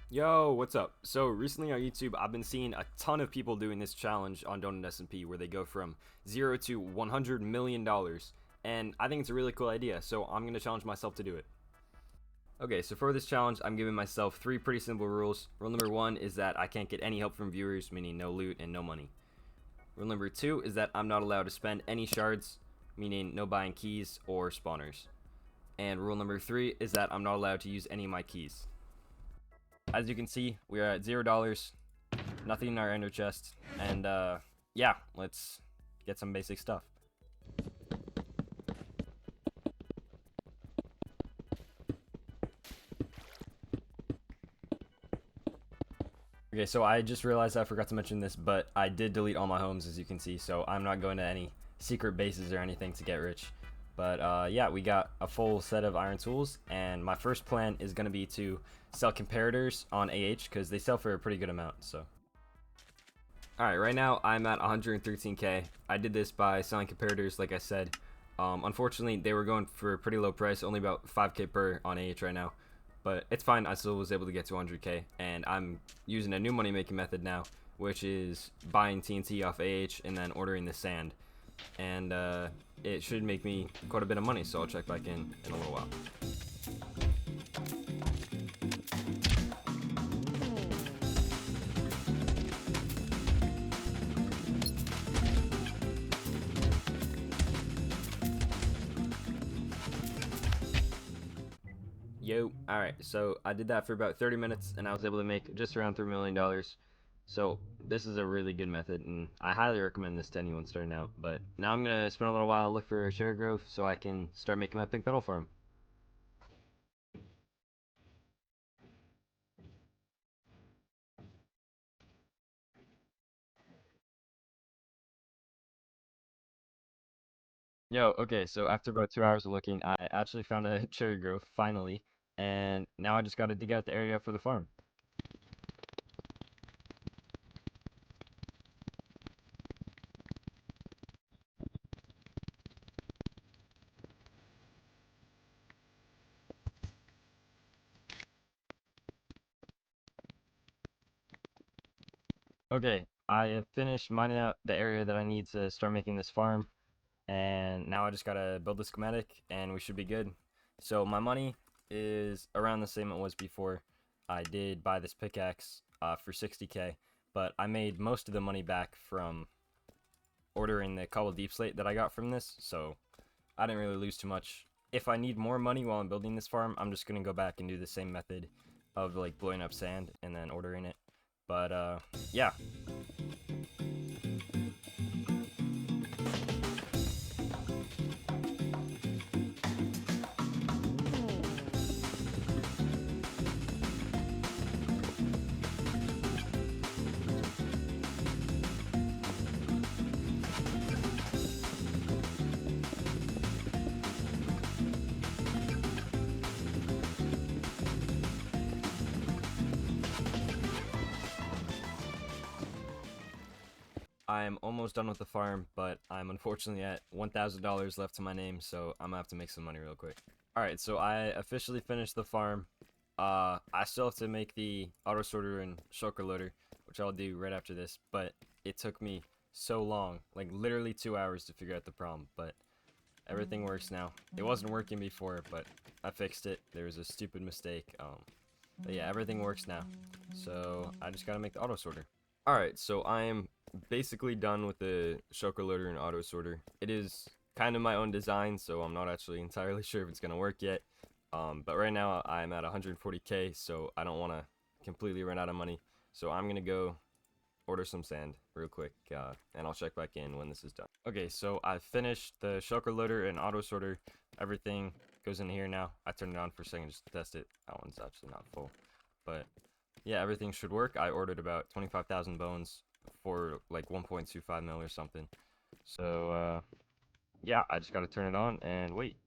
Yo, what's up? So recently on YouTube, I've been seeing a ton of people doing this challenge on Donut SMP where they go from 0 to $100 million, and I think it's a really cool idea, so I'm going to challenge myself to do it. Okay, so for this challenge, I'm giving myself three pretty simple rules. Rule number one is that I can't get any help from viewers, meaning no loot and no money. Rule number two is that I'm not allowed to spend any shards, meaning no buying keys or spawners. And rule number three is that I'm not allowed to use any of my keys. As you can see, we are at $0, nothing in our ender chest, and yeah, let's get some basic stuff. Okay, so I just realized I forgot to mention this, but I did delete all my homes, as you can see, so I'm not going to any secret bases or anything to get rich. But yeah, we got a full set of iron tools, and my first plan is going to be to sell comparators on AH, because they sell for a pretty good amount, so. Alright, right now I'm at 113k. I did this by selling comparators, like I said. Unfortunately, they were going for a pretty low price, only about 5k per on AH right now. But it's fine, I still was able to get to 100k. And I'm using a new money making method now, which is buying TNT off AH and then ordering the sand. And it should make me quite a bit of money, so I'll check back in a little while. Yo, alright, so I did that for about 30 minutes and I was able to make just around $3 million. So this is a really good method and I highly recommend this to anyone starting out. But now I'm going to spend a little while look for a sugar growth so I can start making my pink petal farm. Yo, okay, so after about 2 hours of looking, I actually found a cherry grove finally, and now I just gotta dig out the area for the farm. Okay, I have finished mining out the area that I need to start making this farm, and now I just gotta build the schematic and we should be good. So my money is around the same it was before. I did buy this pickaxe for 60k, but I made most of the money back from ordering the cobble deep slate that I got from this, so I didn't really lose too much. If I need more money while I'm building this farm, I'm just gonna go back and do the same method of like blowing up sand and then ordering it. But yeah. I'm almost done with the farm, but I'm unfortunately at $1,000 left to my name, so I'm gonna have to make some money real quick. Alright, so I officially finished the farm. I still have to make the auto sorter and shulker loader, which I'll do right after this, but it took me so long, like literally 2 hours to figure out the problem, but everything works now. It wasn't working before, but I fixed it. There was a stupid mistake. But yeah, everything works now. So I just gotta make the auto sorter. Alright, so I am basically done with the shulker loader and auto sorter. It is kind of my own design, so I'm not actually entirely sure if it's going to work yet. But right now I'm at 140k, so I don't want to completely run out of money. So I'm going to go order some sand real quick, and I'll check back in when this is done. Okay, so I finished the shulker loader and auto sorter. Everything goes in here now. I turned it on for a second just to test it. That one's actually not full. But yeah, everything should work. I ordered about 25,000 bones for like 1.25 mil or something. So yeah, I just gotta turn it on and wait.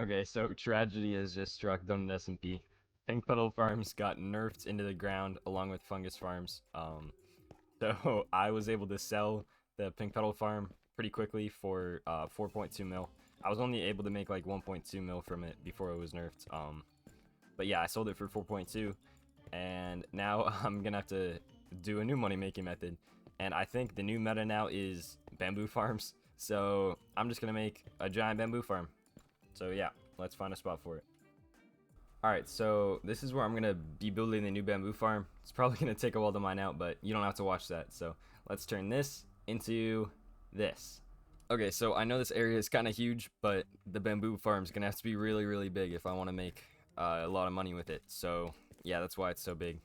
Okay, so tragedy has just struck down at SMP. Pink petal farms got nerfed into the ground along with fungus farms. So I was able to sell the pink petal farm pretty quickly for 4.2 mil. I was only able to make like 1.2 mil from it before it was nerfed. But yeah, I sold it for 4.2, and now I'm gonna have to do a new money making method. And I think the new meta now is bamboo farms. So I'm just gonna make a giant bamboo farm. So yeah, let's find a spot for it. Alright, so this is where I'm gonna be building the new bamboo farm. It's probably gonna take a while to mine out, but you don't have to watch that. So let's turn this into this. Okay, so I know this area is kind of huge, but the bamboo farm is gonna have to be really, really big if I want to make a lot of money with it. So yeah, that's why it's so big.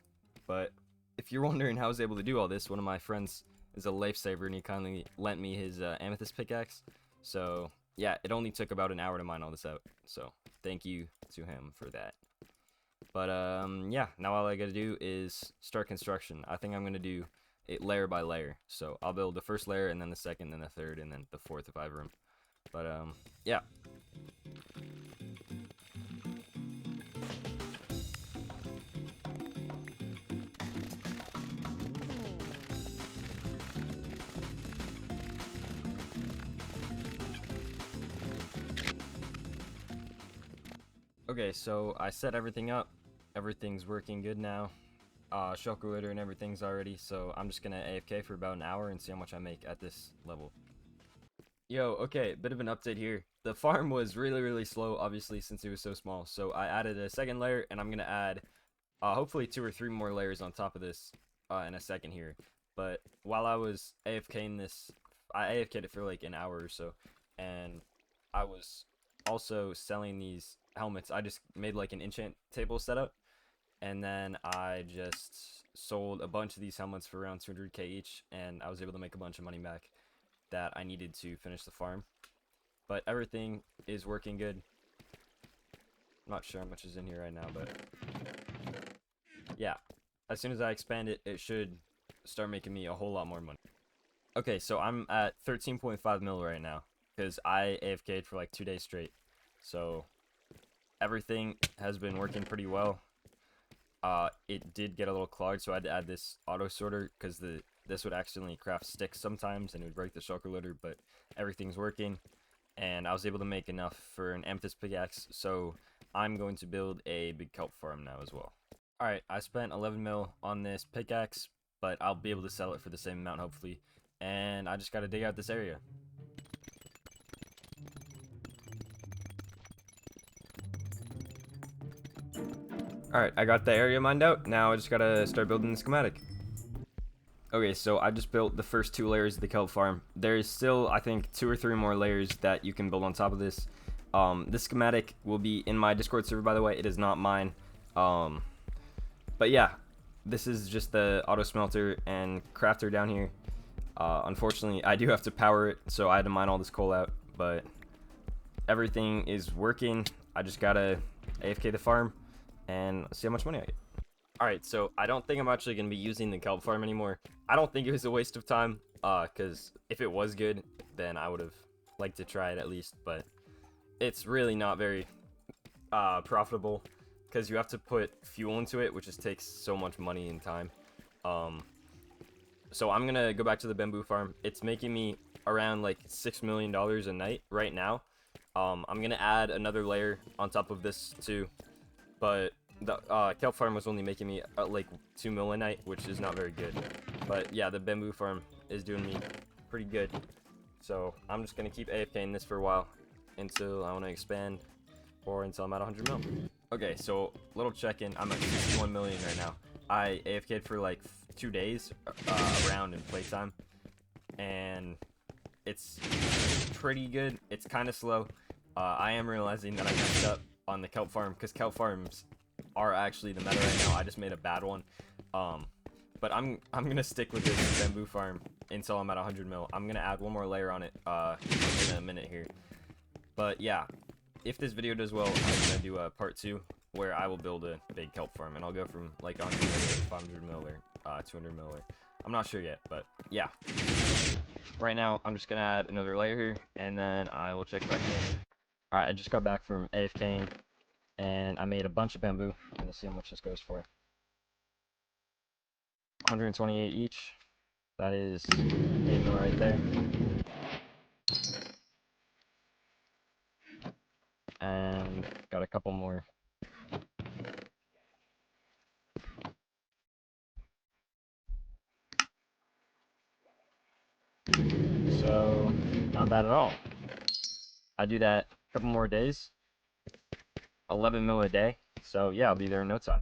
But if you're wondering how I was able to do all this, one of my friends is a lifesaver, and he kindly lent me his amethyst pickaxe. So yeah, it only took about an hour to mine all this out. So thank you to him for that. But yeah, now all I gotta do is start construction. I think I'm gonna do it layer by layer. So I'll build the first layer, and then the second, then the third, and then the fourth if I have room. But yeah. Okay, so I set everything up. Everything's working good now. Shulker litter and everything's already, so I'm just gonna AFK for about an hour and see how much I make at this level. Yo, okay, bit of an update here. The farm was really, really slow, obviously, since it was so small. So I added a second layer, and I'm gonna add hopefully 2 or 3 more layers on top of this in a second here. But while I was AFKing this, I AFK'd it for like an hour or so, and I was also selling these helmets. I just made like an enchant table setup, and then I just sold a bunch of these helmets for around 200k each, and I was able to make a bunch of money back that I needed to finish the farm. But everything is working good. I'm not sure how much is in here right now, but yeah, as soon as I expand it, it should start making me a whole lot more money. Okay, so I'm at 13.5 mil right now because I AFK'd for like 2 days straight. So everything has been working pretty well. It did get a little clogged, so I had to add this auto sorter because this would accidentally craft sticks sometimes and it would break the shulker litter, but everything's working, and I was able to make enough for an amethyst pickaxe, so I'm going to build a big kelp farm now as well. Alright, I spent 11 mil on this pickaxe, but I'll be able to sell it for the same amount hopefully, and I just gotta dig out this area. Alright, I got the area mined out. Now I just gotta start building the schematic. Okay, so I just built the first 2 layers of the kelp farm. There's still, I think, 2 or 3 more layers that you can build on top of this. This schematic will be in my Discord server, by the way. It is not mine. But yeah, this is just the auto smelter and crafter down here. Unfortunately, I do have to power it, so I had to mine all this coal out. But everything is working. I just gotta AFK the farm and see how much money I get. Alright, so I don't think I'm actually going to be using the kelp farm anymore. I don't think it was a waste of time, because if it was good, then I would have liked to try it at least, but it's really not very profitable, because you have to put fuel into it, which just takes so much money and time. So I'm going to go back to the bamboo farm. It's making me around like $6 million a night right now. I'm going to add another layer on top of this too, but the kelp farm was only making me like 2 mil a night, which is not very good. But yeah, the bamboo farm is doing me pretty good. So I'm just gonna keep AFKing this for a while until I want to expand, or until I'm at 100 mil. Okay, so little check-in. I'm at 61 million right now. I AFK'd for like 2 days around in playtime, and it's pretty good. It's kind of slow. I am realizing that I messed up on the kelp farm, because kelp farms are actually the meta right now. I just made a bad one. But I'm gonna stick with this bamboo farm until I'm at 100 mil. I'm gonna add 1 more layer on it in a minute here. But yeah, if this video does well, I'm gonna do a part 2 where I will build a big kelp farm, and I'll go from like 100 mil to 500 mil or 200 mil. I'm not sure yet, but yeah. Right now, I'm just gonna add another layer here, and then I will check back in. Alright, I just got back from AFKing, and I made a bunch of bamboo. I'm gonna see how much this goes for. 128 each. That is 8 mil right there. And got a couple more. So, not bad at all. I do that a couple more days. 11 mil a day. So, yeah, I'll be there in no time.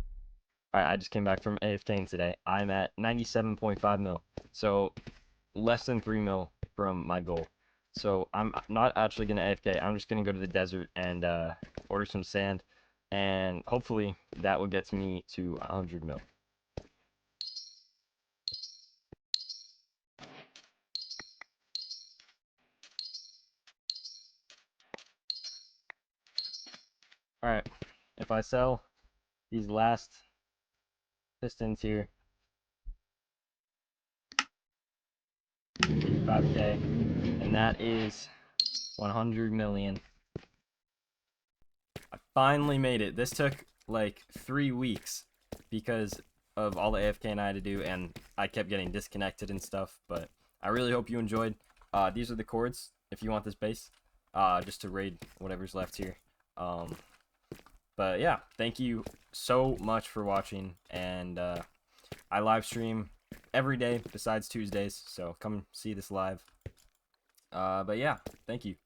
Alright, I just came back from AFKing today. I'm at 97.5 mil. So, less than 3 mil from my goal. So, I'm not actually going to AFK. I'm just going to go to the desert and order some sand. And hopefully, that will get me to 100 mil. Alright, if I sell these last pistons here, 55k, and that is 100 million. I finally made it. This took like 3 weeks because of all the AFK I had to do, and I kept getting disconnected and stuff, but I really hope you enjoyed. These are the chords if you want this base, just to raid whatever's left here. But yeah, thank you so much for watching, and I live stream every day besides Tuesdays, so come see this live. But yeah, thank you.